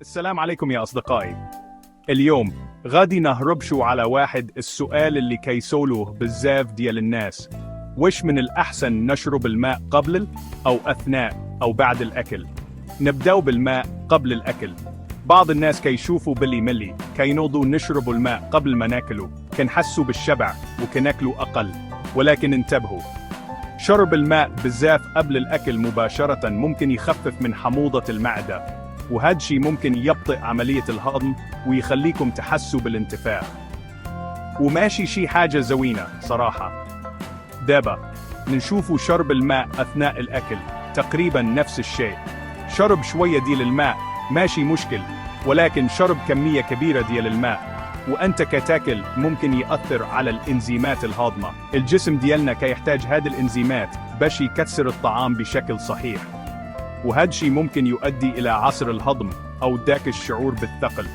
السلام عليكم يا أصدقائي. اليوم غادي نهربشو على واحد السؤال اللي كيسولوه بزاف ديال الناس: وش من الأحسن نشرب الماء قبل أو أثناء أو بعد الأكل؟ نبدأ بالماء قبل الأكل. بعض الناس كيشوفوا بلي ملي كينوضوا نشربوا الماء قبل ما ناكلوا كنحسوا بالشبع وكناكلوا أقل، ولكن انتبهوا، شرب الماء بزاف قبل الأكل مباشرة ممكن يخفف من حموضة المعدة، وهذا الشيء ممكن يبطئ عملية الهضم ويخليكم تحسوا بالانتفاخ، وماشي شي حاجة زوينة صراحة. دابا نشوفوا شرب الماء أثناء الأكل تقريبا نفس الشيء. شرب شوية ديال الماء ماشي مشكل، ولكن شرب كمية كبيرة ديال الماء وأنت كتاكل ممكن يأثر على الإنزيمات الهاضمة. الجسم ديالنا كيحتاج هذه الإنزيمات باش يكسر الطعام بشكل صحيح، وهذا الشيء ممكن يؤدي إلى عسر الهضم أو داك الشعور بالثقل.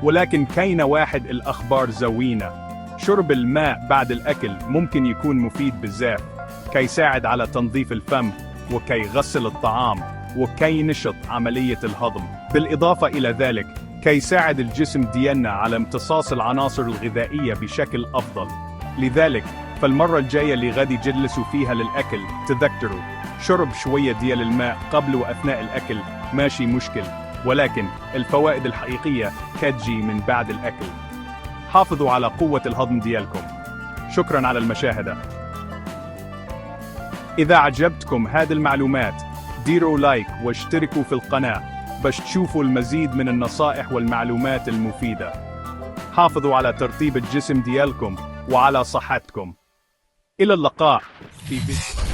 ولكن كاينة واحد الأخبار زوينة: شرب الماء بعد الأكل ممكن يكون مفيد بزاف، كي يساعد على تنظيف الفم وكي يغسل الطعام وكي ينشط عملية الهضم. بالإضافة إلى ذلك كي يساعد الجسم ديالنا على امتصاص العناصر الغذائية بشكل أفضل. لذلك فالمرة الجاية اللي غادي تجلسوا فيها للأكل تذكروا شرب شوية ديال الماء قبل وأثناء الأكل ماشي مشكل، ولكن الفوائد الحقيقية كتجي من بعد الأكل. حافظوا على قوة الهضم ديالكم. شكرا على المشاهدة. إذا عجبتكم هذه المعلومات ديروا لايك واشتركوا في القناة باش تشوفوا المزيد من النصائح والمعلومات المفيدة. حافظوا على ترطيب الجسم ديالكم وعلى صحتكم. إلى اللقاء في فيديو